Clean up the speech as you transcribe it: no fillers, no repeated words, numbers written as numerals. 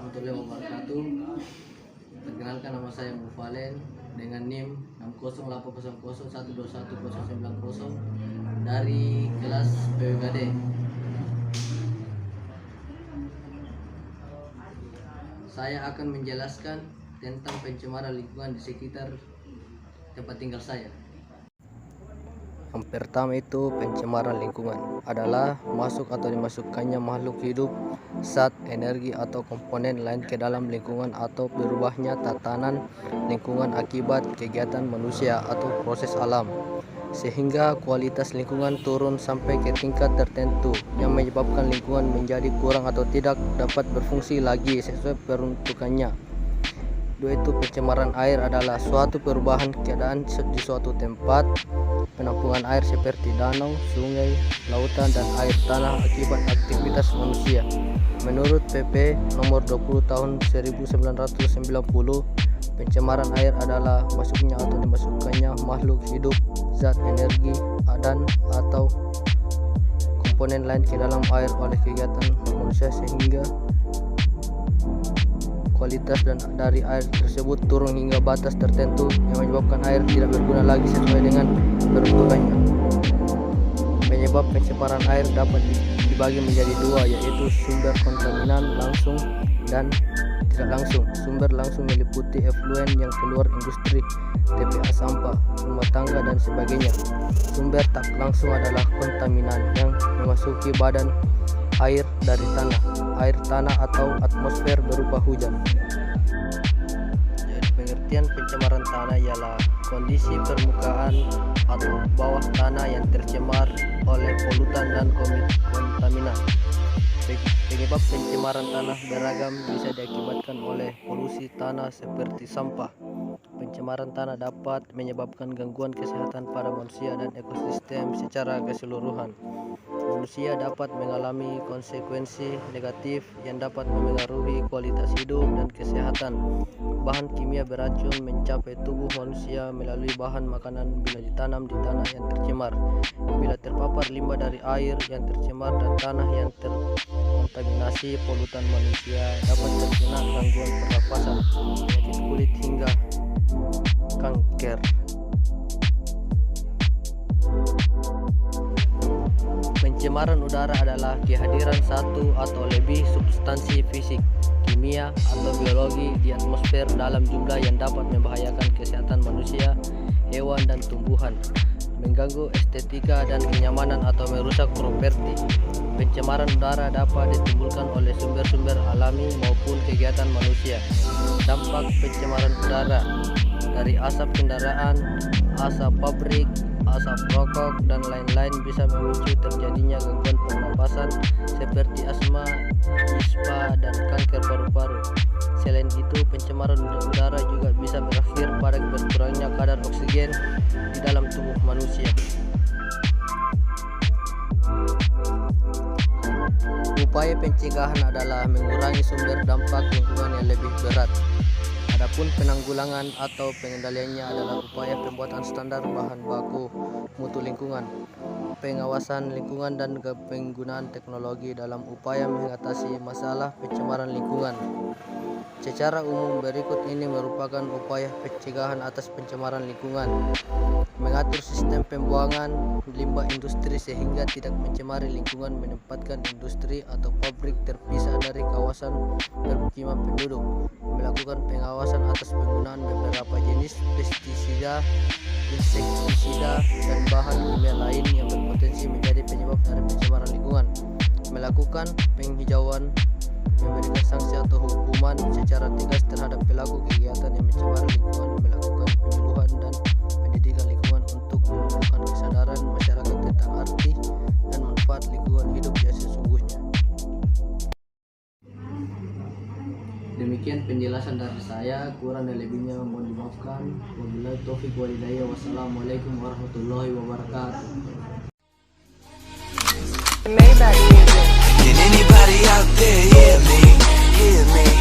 warahmatullahi wabarakatuh. Perkenalkan, nama saya Mufalen dengan NIM 60800121090 dari kelas PWKD. Saya akan menjelaskan tentang pencemaran lingkungan di sekitar tempat tinggal saya. Yang pertama itu pencemaran lingkungan adalah masuk atau dimasukkannya makhluk hidup, zat, energi atau komponen lain ke dalam lingkungan atau berubahnya tatanan lingkungan akibat kegiatan manusia atau proses alam, sehingga kualitas lingkungan turun sampai ke tingkat tertentu yang menyebabkan lingkungan menjadi kurang atau tidak dapat berfungsi lagi sesuai peruntukannya. Dua itu pencemaran air adalah suatu perubahan keadaan di suatu tempat penampungan air seperti danau, sungai, lautan, dan air tanah akibat aktivitas manusia. Menurut PP nomor 20 tahun 1990, pencemaran air adalah masuknya atau dimasukkannya makhluk hidup, zat, energi, dan atau komponen lain ke dalam air oleh kegiatan manusia sehingga kualitas dari air tersebut turun hingga batas tertentu yang menyebabkan air tidak berguna lagi sesuai dengan peruntukannya. Penyebab pencemaran air dapat dibagi menjadi dua, yaitu sumber kontaminan langsung dan tidak langsung. Sumber langsung meliputi efluen yang keluar industri, TPA sampah, rumah tangga, dan sebagainya. Sumber tak langsung adalah kontaminan yang memasuki badan air dari air tanah atau atmosfer berupa hujan. Jadi pengertian pencemaran tanah ialah kondisi permukaan atau bawah tanah yang tercemar oleh polutan dan kontaminan. Penyebab pencemaran tanah beragam, bisa diakibatkan oleh polusi tanah seperti sampah. Pencemaran tanah dapat menyebabkan gangguan kesehatan pada manusia dan ekosistem secara keseluruhan. Manusia dapat mengalami konsekuensi negatif yang dapat memengaruhi kualitas hidup dan kesehatan. Bahan kimia beracun mencapai tubuh manusia melalui bahan makanan bila ditanam di tanah yang tercemar. Bila terpapar limbah dari air yang tercemar dan tanah yang terkontaminasi polutan, manusia dapat terkena gangguan pernafasan, penyakit kulit hingga kanker. Pencemaran udara adalah kehadiran satu atau lebih substansi fisik, kimia, atau biologi di atmosfer dalam jumlah yang dapat membahayakan kesehatan manusia, hewan, dan tumbuhan, mengganggu estetika dan kenyamanan atau merusak properti. Pencemaran udara dapat ditimbulkan oleh sumber-sumber alami maupun kegiatan manusia. Dampak pencemaran udara dari asap kendaraan, asap pabrik, asap rokok, dan lain-lain bisa memicu terjadinya gangguan pernapasan seperti asma, ispa, dan kanker paru-paru. Selain itu, pencemaran udara juga bisa berakhir pada berkurangnya kadar oksigen di dalam tubuh manusia. Upaya pencegahan adalah mengurangi sumber dampak lingkungan yang lebih berat. Adapun penanggulangan atau pengendaliannya adalah upaya pembuatan standar bahan baku mutu lingkungan, pengawasan lingkungan, dan penggunaan teknologi dalam upaya mengatasi masalah pencemaran lingkungan. Secara umum berikut ini merupakan upaya pencegahan atas pencemaran lingkungan: mengatur sistem pembuangan limbah industri sehingga tidak mencemari lingkungan, menempatkan industri atau pabrik terpisah dari kawasan permukiman penduduk, melakukan pengawasan atas penggunaan beberapa jenis pestisida, insektisida, dan bahan kimia lain yang berpotensi menjadi penyebab dari pencemaran lingkungan, melakukan penghijauan, memberikan sanksi atau hukuman secara tegas terhadap pelaku kegiatan yang mencemari lingkungan, melakukan penyuluhan dan pendidikan lingkungan untuk menumbuhkan kesadaran masyarakat tentang arti dan manfaat lingkungan hidup yang sesungguhnya. Demikian penjelasan dari saya, kurang dan lebihnya mohon dimaafkan. Wabillahi taufiq wal hidayah. Wassalamualaikum warahmatullahi wabarakatuh. Can anybody out there hear me? Hear me?